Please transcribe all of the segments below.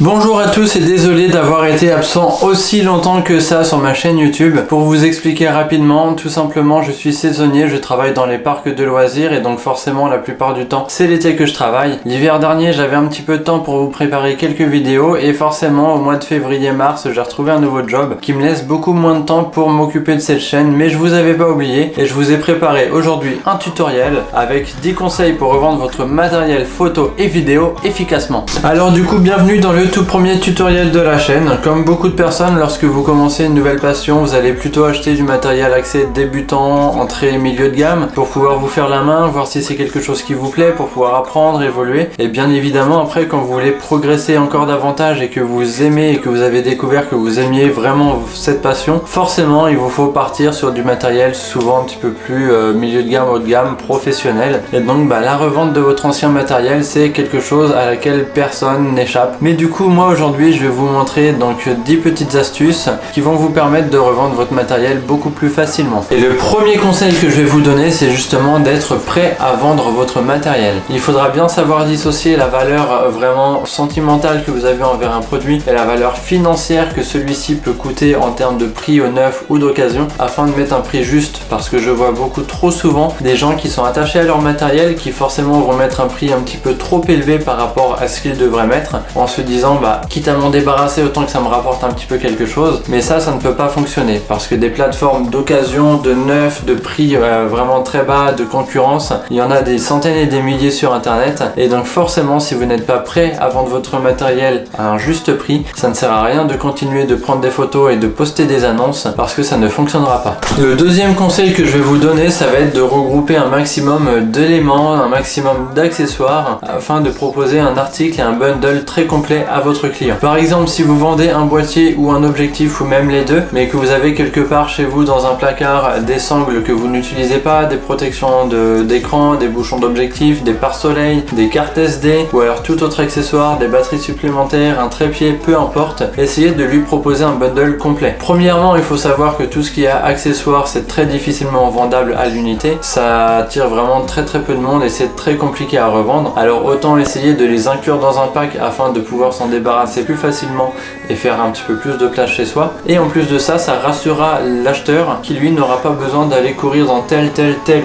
Bonjour à tous et désolé d'avoir été absent aussi longtemps que ça sur ma chaîne YouTube. Pour vous expliquer rapidement, tout simplement je suis saisonnier, je travaille dans les parcs de loisirs et donc forcément la plupart du temps c'est l'été que je travaille. L'hiver dernier j'avais un petit peu de temps pour vous préparer quelques vidéos et forcément au mois de février-mars j'ai retrouvé un nouveau job qui me laisse beaucoup moins de temps pour m'occuper de cette chaîne, mais je vous avais pas oublié et je vous ai préparé aujourd'hui un tutoriel avec 10 conseils pour revendre votre matériel photo et vidéo efficacement. Alors du coup bienvenue dans le tout premier tutoriel de la chaîne. Comme beaucoup de personnes, lorsque vous commencez une nouvelle passion, vous allez plutôt acheter du matériel axé débutant, entrée, milieu de gamme pour pouvoir vous faire la main, voir si c'est quelque chose qui vous plaît, pour pouvoir apprendre, évoluer. Et bien évidemment après, quand vous voulez progresser encore davantage et que vous aimez et que vous avez découvert que vous aimiez vraiment cette passion, forcément il vous faut partir sur du matériel souvent un petit peu plus milieu de gamme, haut de gamme, professionnel. Et donc la revente de votre ancien matériel, c'est quelque chose à laquelle personne n'échappe. Mais du coup moi aujourd'hui je vais vous montrer donc 10 petites astuces qui vont vous permettre de revendre votre matériel beaucoup plus facilement. Et le premier conseil que je vais vous donner, c'est justement d'être prêt à vendre votre matériel. Il faudra bien savoir dissocier la valeur vraiment sentimentale que vous avez envers un produit et la valeur financière que celui-ci peut coûter en termes de prix au neuf ou d'occasion, afin de mettre un prix juste, parce que je vois beaucoup trop souvent des gens qui sont attachés à leur matériel qui forcément vont mettre un prix un petit peu trop élevé par rapport à ce qu'ils devraient mettre, en se disant quitte à m'en débarrasser autant que ça me rapporte un petit peu quelque chose. Mais ça ne peut pas fonctionner, parce que des plateformes d'occasion, de neuf, de prix vraiment très bas, de concurrence, il y en a des centaines et des milliers sur internet, et donc forcément si vous n'êtes pas prêt à vendre votre matériel à un juste prix, ça ne sert à rien de continuer de prendre des photos et de poster des annonces, parce que ça ne fonctionnera pas. Le deuxième conseil que je vais vous donner, ça va être de regrouper un maximum d'éléments, un maximum d'accessoires, afin de proposer un article et un bundle très complet à votre client. Par exemple, si vous vendez un boîtier ou un objectif ou même les deux, mais que vous avez quelque part chez vous dans un placard des sangles que vous n'utilisez pas, des protections d'écran, des bouchons d'objectif, des pare-soleil, des cartes SD ou alors tout autre accessoire, des batteries supplémentaires, un trépied, peu importe, essayez de lui proposer un bundle complet. Premièrement, il faut savoir que tout ce qui est accessoires, c'est très difficilement vendable à l'unité. Ça attire vraiment très peu de monde et c'est très compliqué à revendre. Alors autant essayer de les inclure dans un pack afin de pouvoir s'en débarrasser plus facilement et faire un petit peu plus de place chez soi. Et en plus de ça, ça rassurera l'acheteur qui lui n'aura pas besoin d'aller courir dans tel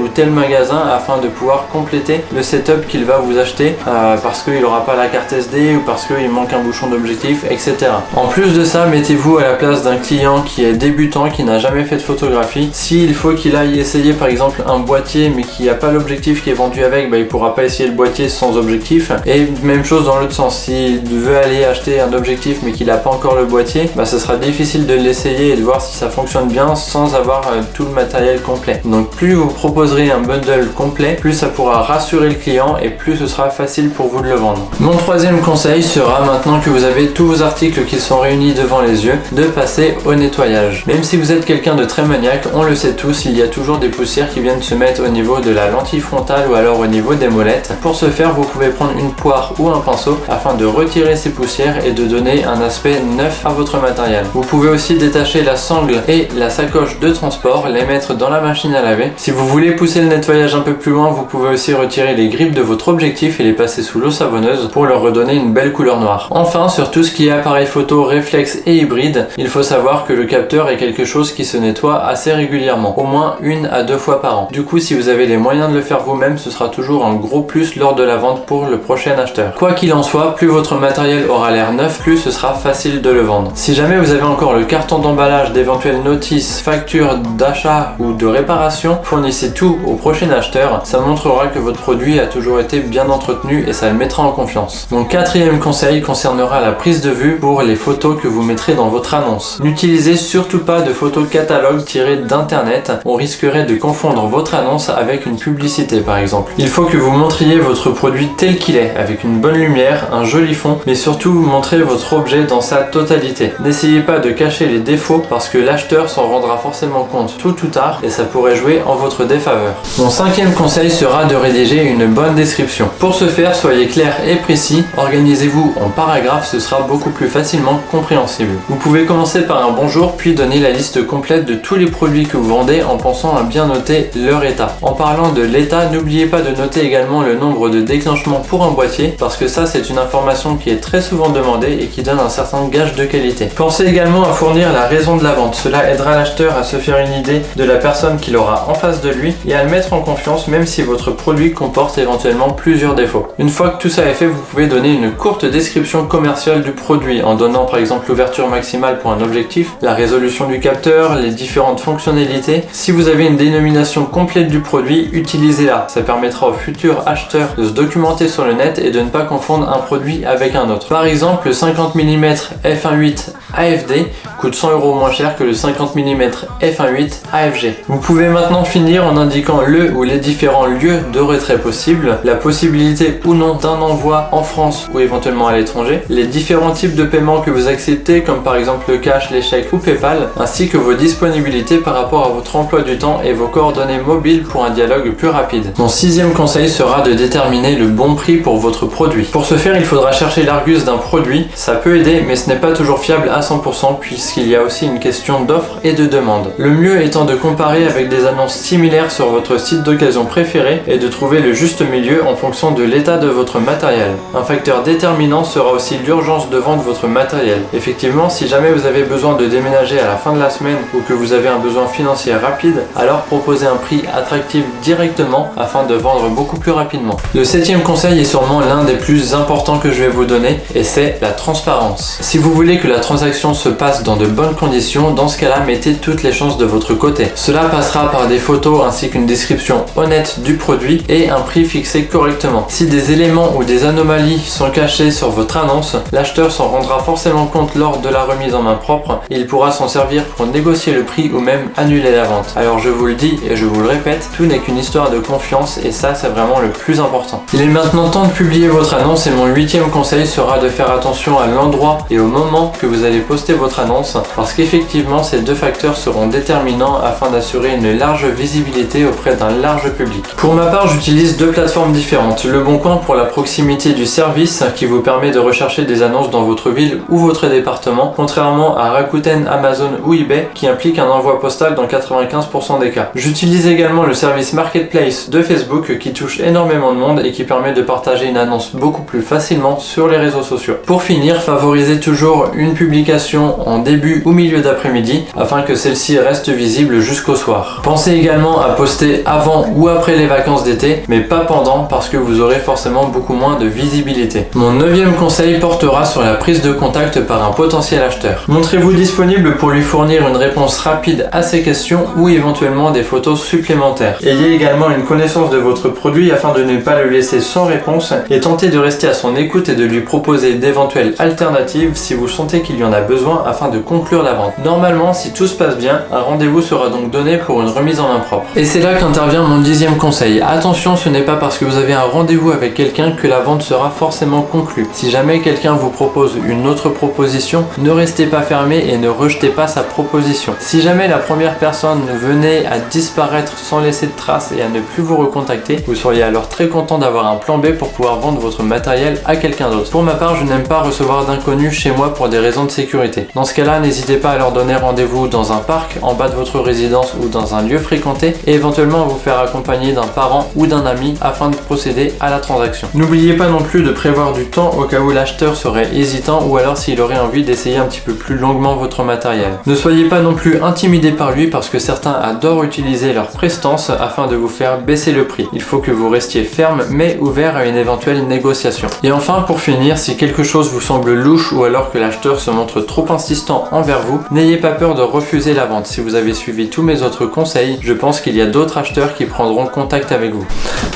ou tel magasin afin de pouvoir compléter le setup qu'il va vous acheter parce qu'il n'aura pas la carte SD ou parce qu'il manque un bouchon d'objectif, etc. En plus de ça, mettez-vous à la place d'un client qui est débutant, qui n'a jamais fait de photographie. S'il faut qu'il aille essayer par exemple un boîtier mais qui n'a pas l'objectif qui est vendu avec, il pourra pas essayer le boîtier sans objectif. Et même chose dans l'autre sens, s'il veut aller acheter un objectif mais qu'il n'a pas encore le boîtier, ce sera difficile de l'essayer et de voir si ça fonctionne bien sans avoir tout le matériel complet. Donc plus vous proposerez un bundle complet, plus ça pourra rassurer le client et plus ce sera facile pour vous de le vendre. Mon troisième conseil sera, maintenant que vous avez tous vos articles qui sont réunis devant les yeux, de passer au nettoyage. Même si vous êtes quelqu'un de très maniaque, on le sait tous, il y a toujours des poussières qui viennent se mettre au niveau de la lentille frontale ou alors au niveau des molettes. Pour ce faire, vous pouvez prendre une poire ou un pinceau afin de retirer ces poussières et de donner un aspect neuf à votre matériel. Vous pouvez aussi détacher la sangle et la sacoche de transport, les mettre dans la machine à laver. Si vous voulez pousser le nettoyage un peu plus loin, vous pouvez aussi retirer les grippes de votre objectif et les passer sous l'eau savonneuse pour leur redonner une belle couleur noire. Enfin, sur tout ce qui est appareil photo, réflexe et hybride, il faut savoir que le capteur est quelque chose qui se nettoie assez régulièrement, au moins 1 à 2 fois par an. Du coup, si vous avez les moyens de le faire vous-même, ce sera toujours un gros plus lors de la vente pour le prochain acheteur. Quoi qu'il en soit, plus votre matériel aura l'air neuf, plus ce sera facile de le vendre. Si jamais vous avez encore le carton d'emballage, d'éventuelles notices, factures d'achat ou de réparation, fournissez tout au prochain acheteur. Ça montrera que votre produit a toujours été bien entretenu et ça le mettra en confiance. Mon quatrième conseil concernera la prise de vue pour les photos que vous mettrez dans votre annonce. N'utilisez surtout pas de photos catalogue tirées d'internet. On risquerait de confondre votre annonce avec une publicité par exemple. Il faut que vous montriez votre produit tel qu'il est, avec une bonne lumière, un joli fond, mais surtout montrez votre objet dans sa totalité. N'essayez pas de cacher les défauts parce que l'acheteur s'en rendra forcément compte tôt ou tard et ça pourrait jouer en votre défaveur. Mon cinquième conseil sera de rédiger une bonne description. Pour ce faire, soyez clair et précis, organisez-vous en paragraphes, ce sera beaucoup plus facilement compréhensible. Vous pouvez commencer par un bonjour puis donner la liste complète de tous les produits que vous vendez en pensant à bien noter leur état. En parlant de l'état, n'oubliez pas de noter également le nombre de déclenchements pour un boîtier parce que ça c'est une information qui est très souvent demandé et qui donne un certain gage de qualité. Pensez également à fournir la raison de la vente. Cela aidera l'acheteur à se faire une idée de la personne qu'il aura en face de lui et à le mettre en confiance même si votre produit comporte éventuellement plusieurs défauts. Une fois que tout ça est fait, vous pouvez donner une courte description commerciale du produit en donnant par exemple l'ouverture maximale pour un objectif, la résolution du capteur, les différentes fonctionnalités. Si vous avez une dénomination complète du produit, utilisez-la. Ça permettra aux futurs acheteurs de se documenter sur le net et de ne pas confondre un produit avec un autre. Par exemple, le 50 mm f1.8 AFD coûte 100 € moins cher que le 50 mm f1.8 AFG. Vous pouvez maintenant finir en indiquant le ou les différents lieux de retrait possibles, la possibilité ou non d'un envoi en France ou éventuellement à l'étranger, les différents types de paiements que vous acceptez comme par exemple le cash, les chèques ou PayPal, ainsi que vos disponibilités par rapport à votre emploi du temps et vos coordonnées mobiles pour un dialogue plus rapide. Mon 6e conseil sera de déterminer le bon prix pour votre produit. Pour ce faire, il faudra chercher l'argus d'un produit. Ça peut aider, mais ce n'est pas toujours fiable à 100% puisqu'il y a aussi une question d'offre et de demande. Le mieux étant de comparer avec des annonces similaires sur votre site d'occasion préféré et de trouver le juste milieu en fonction de l'état de votre matériel. Un facteur déterminant sera aussi l'urgence de vendre votre matériel. Effectivement, si jamais vous avez besoin de déménager à la fin de la semaine ou que vous avez un besoin financier rapide, alors proposez un prix attractif directement afin de vendre beaucoup plus rapidement. Le 7e conseil est sûrement l'un des plus importants que je vais vous donner et c'est la transparence. Si vous voulez que la transaction se passe dans de bonnes conditions, dans ce cas-là, mettez toutes les chances de votre côté. Cela passera par des photos ainsi qu'une description honnête du produit et un prix fixé correctement. Si des éléments ou des anomalies sont cachés sur votre annonce, l'acheteur s'en rendra forcément compte lors de la remise en main propre et il pourra s'en servir pour négocier le prix ou même annuler la vente. Alors je vous le dis et je vous le répète, tout n'est qu'une histoire de confiance et ça c'est vraiment le plus important. Il est maintenant temps de publier votre annonce et mon 8e conseil sera de faire attention à l'endroit et au moment que vous allez poster votre annonce parce qu'effectivement ces deux facteurs seront déterminants afin d'assurer une large visibilité auprès d'un large public. Pour ma part, j'utilise deux plateformes différentes. Le Bon Coin pour la proximité du service qui vous permet de rechercher des annonces dans votre ville ou votre département, contrairement à Rakuten, Amazon ou eBay qui implique un envoi postal dans 95% des cas. J'utilise également le service Marketplace de Facebook qui touche énormément de monde et qui permet de partager une annonce beaucoup plus facilement sur les réseaux sociaux. Pour finir, favorisez toujours une publication en début ou milieu d'après-midi afin que celle-ci reste visible jusqu'au soir. Pensez également à poster avant ou après les vacances d'été, mais pas pendant parce que vous aurez forcément beaucoup moins de visibilité. Mon 9e conseil portera sur la prise de contact par un potentiel acheteur. Montrez-vous disponible pour lui fournir une réponse rapide à ses questions ou éventuellement des photos supplémentaires. Ayez également une connaissance de votre produit afin de ne pas le laisser sans réponse et tentez de rester à son écoute et de lui proposer d'éventuelles alternatives si vous sentez qu'il y en a besoin afin de conclure la vente. Normalement, si tout se passe bien, un rendez-vous sera donc donné pour une remise en main propre. Et c'est là qu'intervient mon 10e conseil. Attention, ce n'est pas parce que vous avez un rendez-vous avec quelqu'un que la vente sera forcément conclue. Si jamais quelqu'un vous propose une autre proposition, ne restez pas fermé et ne rejetez pas sa proposition. Si jamais la première personne venait à disparaître sans laisser de traces et à ne plus vous recontacter, vous seriez alors très content d'avoir un plan B pour pouvoir vendre votre matériel à quelqu'un d'autre. Pour ma part, je n'aime pas recevoir d'inconnus chez moi pour des raisons de sécurité. Dans ce cas-là, n'hésitez pas à leur donner rendez-vous dans un parc, en bas de votre résidence ou dans un lieu fréquenté et éventuellement à vous faire accompagner d'un parent ou d'un ami afin de procéder à la transaction. N'oubliez pas non plus de prévoir du temps au cas où l'acheteur serait hésitant ou alors s'il aurait envie d'essayer un petit peu plus longuement votre matériel. Ne soyez pas non plus intimidé par lui parce que certains adorent utiliser leur prestance afin de vous faire baisser le prix. Il faut que vous restiez ferme mais ouvert à une éventuelle négociation. Et enfin, pour finir, si quelque chose vous semble louche ou alors que l'acheteur se montre trop insistant envers vous, n'ayez pas peur de refuser la vente. Si vous avez suivi tous mes autres conseils, je pense qu'il y a d'autres acheteurs qui prendront contact avec vous.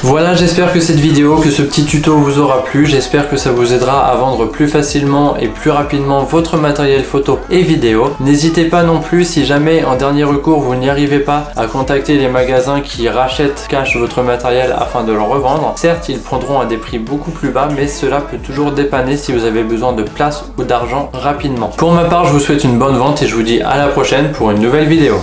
Voilà, j'espère que cette vidéo, que ce petit tuto vous aura plu. J'espère que ça vous aidera à vendre plus facilement et plus rapidement votre matériel photo et vidéo. N'hésitez pas non plus, si jamais en dernier recours vous n'y arrivez pas, à contacter les magasins qui rachètent cash votre matériel afin de le revendre. Certes, ils prendront à des prix beaucoup plus bas, mais cela peut toujours dépanner si vous avez besoin de place ou d'argent rapidement. Pour ma part, je vous souhaite une bonne vente et je vous dis à la prochaine pour une nouvelle vidéo.